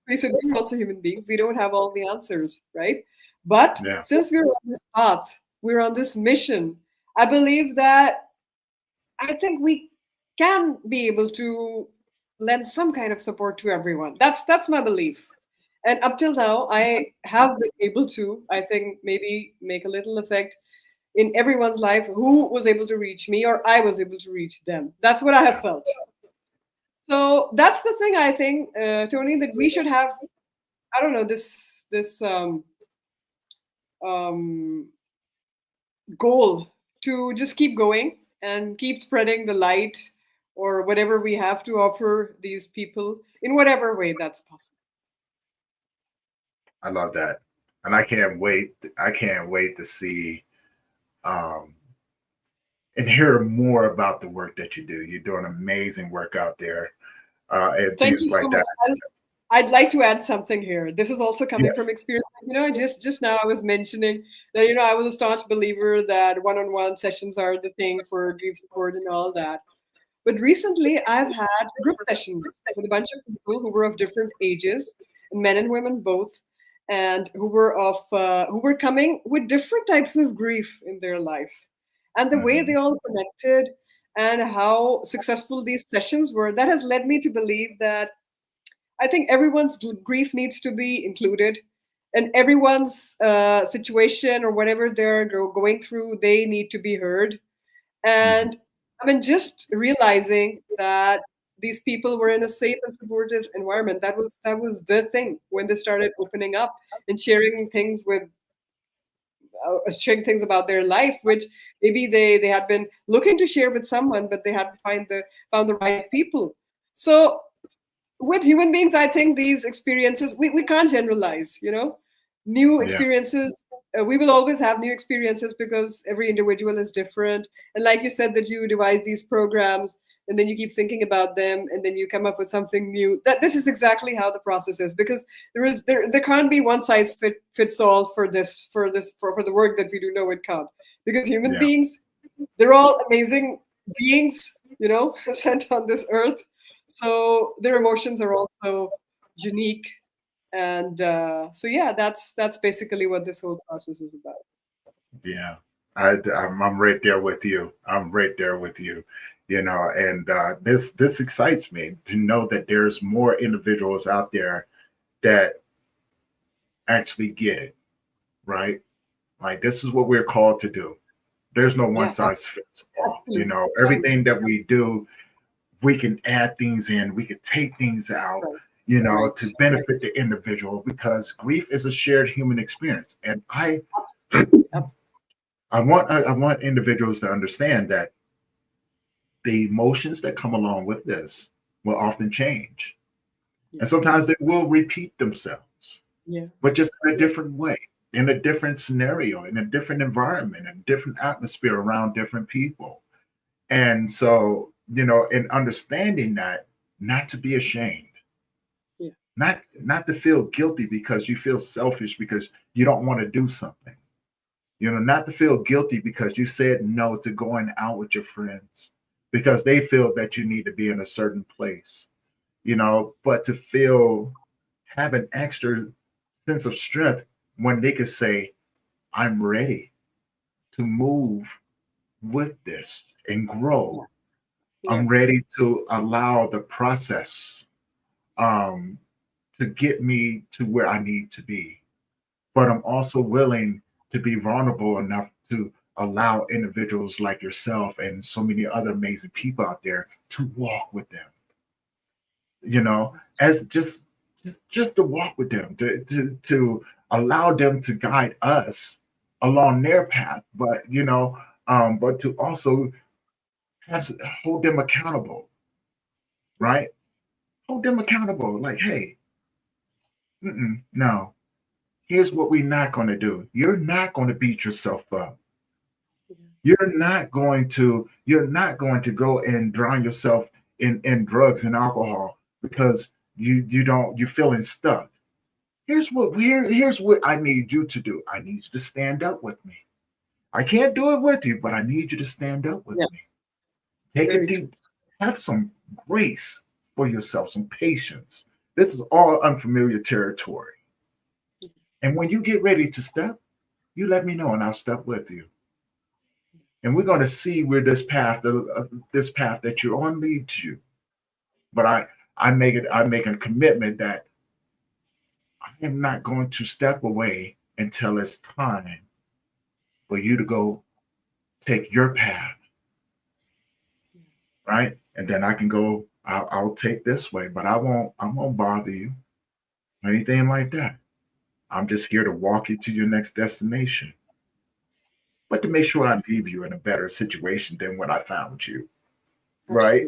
face it, we're also human beings. We don't have all the answers, right? But yeah, since we're on this path, we're on this mission, I believe that I think we can be able to lend some kind of support to everyone. That's my belief. And up till now, I have been able to, I think, maybe make a little effect in everyone's life who was able to reach me or I was able to reach them. That's what I have yeah. felt. So that's the thing I think, Tony, that we should have. I don't know, this um, goal to just keep going and keep spreading the light or whatever we have to offer these people in whatever way that's possible. I love that, and I can't wait. I can't wait to see um, and hear more about the work that you do. You're doing amazing work out there, and Thank things you so like much. that. I'd like to add something here. This is also coming Yes. from experience. Just now I was mentioning that I was a staunch believer that one-on-one sessions are the thing for grief support and all that. But recently I've had group sessions with a bunch of people who were of different ages, men and women both, and who were coming with different types of grief in their life. And the way they Mhm. all connected and how successful these sessions were, that has led me to believe that I think everyone's grief needs to be included, and everyone's situation or whatever they're going through, they need to be heard. Mhm. And I mean, just realizing that these people were in a safe and supportive environment, that was the thing when they started opening up and sharing things about their life, which maybe they had been looking to share with someone, but they had to found the right people. So with human beings, I think these experiences, we can't generalize, new Yeah, experiences. We will always have new experiences because every individual is different. And like you said, that you devise these programs and then you keep thinking about them and then you come up with something new. That this is exactly how the process is, because there can't be one size fits all for the work that we do. No, it can't, because human yeah, beings, they're all amazing beings, sent on this earth. So their emotions are also unique. And so, yeah, that's basically what this whole process is about. yeah. I'm right there with you. I'm right there with you. And this excites me to know that there's more individuals out there that actually get it, right? Like this is what we're called to do. There's no one Yeah, size fits all. absolutely. Everything Absolutely. that we do, we can add things in, we can take things out, Right. Right. to benefit the individual because grief is a shared human experience. And Absolutely. Absolutely. I want individuals to understand that the emotions that come along with this will often change. Yeah. And sometimes they will repeat themselves, Yeah. but just in a different way. in a different scenario, in a different environment, a different atmosphere around different people. And so, in understanding that, not to be ashamed, Yeah. not to feel guilty because you feel selfish because you don't want to do something. Not to feel guilty because you said no to going out with your friends because they feel that you need to be in a certain place, but to feel have an extra sense of strength when they could say, I'm ready to move with this and Yeah. grow. Yeah. I'm ready to allow the process um, to get me to where I need to be. But I'm also willing to be vulnerable enough to allow individuals like yourself and so many other amazing people out there to walk with them, as just to walk with them, to allow them to guide us along their path, but to also have hold them accountable, right? Hold them accountable. Like, hey, no, here's what we're not going to do. You're not going to beat yourself up. You're not going to go and drown yourself in drugs and alcohol because you're feeling stuck. Here's what I need you to do. I need you to stand up with me. I can't do it with you, but I need you to stand up with Yeah. me. Take a Very true. deep, have some grace for yourself, some patience. This is all unfamiliar territory. And when you get ready to step, you let me know and I'll step with you. And we're going to see where this path that you're on leads you. But I make a commitment that I am not going to step away until it's time for you to go take your path, right? And then I can go. I'll take this way, but I won't bother you or anything like that. I'm just here to walk you to your next destination, but to make sure I leave you in a better situation than when I found you, right?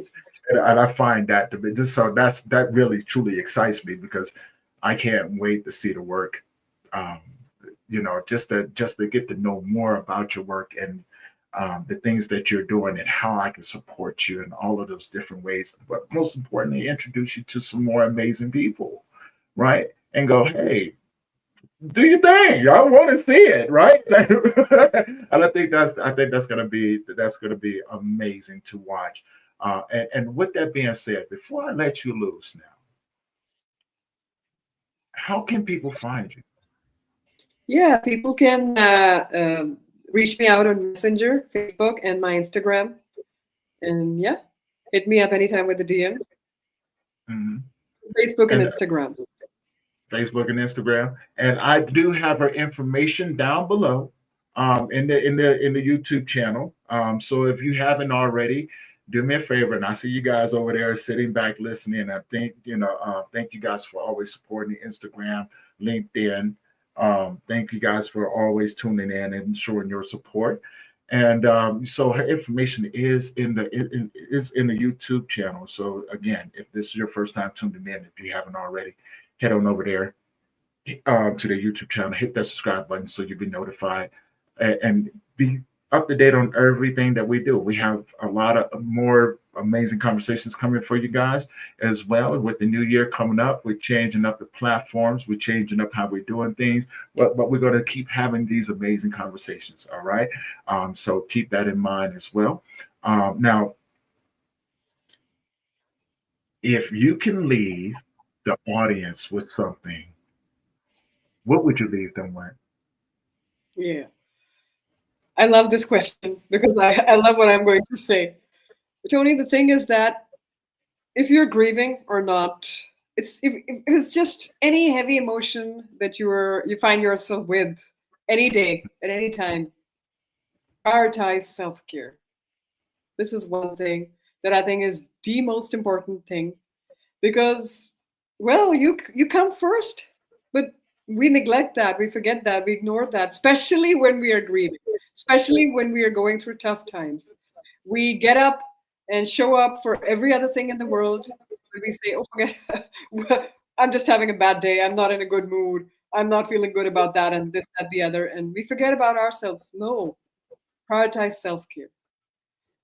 Absolutely. And I find that to be just so that really truly excites me because I can't wait to see the work. Um, just to get to know more about your work and the things that you're doing and how I can support you in all of those different ways. But most importantly, introduce you to some more amazing people, right? And go, hey, do your thing. I want to see it, right? And I think that's gonna be amazing to watch. And with that being said, before I let you loose now, how can people find you? Yeah, people can reach me out on Messenger, Facebook, and my Instagram. And yeah, hit me up anytime with the DM. Mhm. Facebook and And Instagram. Facebook and Instagram. And I do have her information down below in the YouTube channel. So if you haven't already, do me a favor, and I see you guys over there sitting back listening. I think thank you guys for always supporting Instagram, LinkedIn. Thank you guys for always tuning in and showing your support. And so her information is in the YouTube channel. So again, if this is your first time tuning in, if you haven't already, head on over there to the YouTube channel, hit that subscribe button so you'll be notified and be up to date on everything that we do. We have a lot of more amazing conversations coming for you guys as well. With the new year coming up, we're changing up the platforms, we're changing up how we're doing things, but we're going to keep having these amazing conversations. All right. So keep that in mind as well. Now, if you can leave the audience with something, what would you leave them with? Yeah. I love this question because I love what I'm going to say. Tony, the thing is that if you're grieving or not, if it's just any heavy emotion that you find yourself with any day at any time, prioritize self-care. This is one thing that I think is the most important thing because, well, you come first, but we neglect that, we forget that, we ignore that, especially when we are grieving, especially when we are going through tough times. We get up and show up for every other thing in the world. We say, "Oh, forget, I'm just having a bad day. I'm not in a good mood. I'm not feeling good about that and this, that, the other. And we forget about ourselves. No, prioritize self care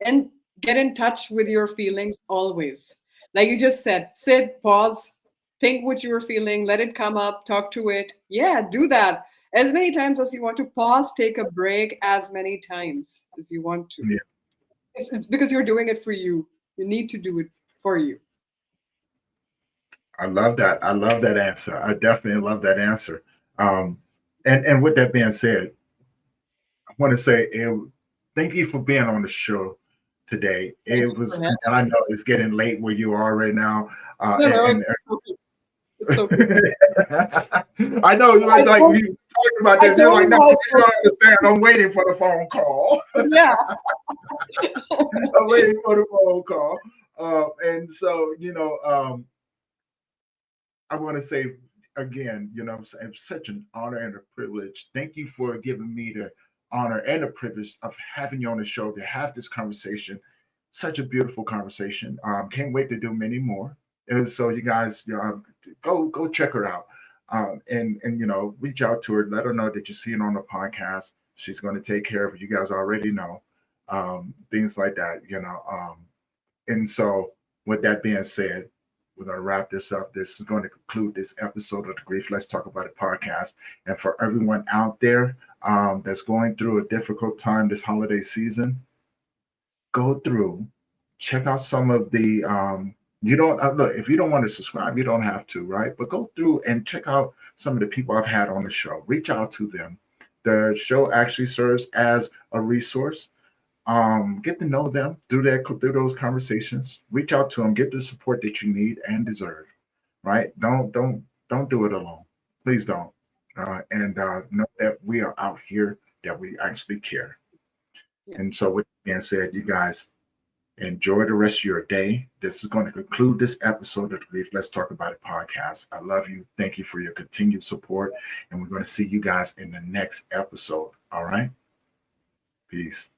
and get in touch with your feelings always. Like you just said, sit, pause, think what you were feeling, let it come up, talk to it. Yeah, do that as many times as you want to. Pause, take a break as many times as you want to. Yeah, It's because you're doing it for you. You need to do it for you. I love that. I love that answer. I definitely love that answer. Um, and with that being said, I want to say thank you for being on the show today. Thank It you for was, having. and I know it's getting late where you are right now, No, no, and it's okay. It's okay. I know you I like told, you talking about I this. You're told like, you no, why you it's don't okay. understand. I'm waiting for the phone call. Yeah. I'm waiting for the phone call. And so, I want to say again, it's such an honor and a privilege. Thank you for giving me the honor and the privilege of having you on the show to have this conversation. Such a beautiful conversation. Can't wait to do many more. And so you guys, go check her out, and reach out to her. Let her know that you see it on the podcast. She's going to take care of it. You guys already know, things like that. And so, with that being said, we're going to wrap this up. This is going to conclude this episode of the Grief Let's Talk About It podcast. And for everyone out there that's going through a difficult time this holiday season, go through, check out some of the. You don't look if you don't want to subscribe, you don't have to, right? But go through and check out some of the people I've had on the show. Reach out to them. The show actually serves as a resource. Get to know them through those conversations. Reach out to them. Get the support that you need and deserve. Right? Don't do it alone. Please don't. And know that we are out here. That we actually care. Yeah. And so, with that being said, you guys enjoy the rest of your day. This is going to conclude this episode of the Grief Let's Talk About It podcast. I love you. Thank you for your continued support. And we're going to see you guys in the next episode. All right. Peace.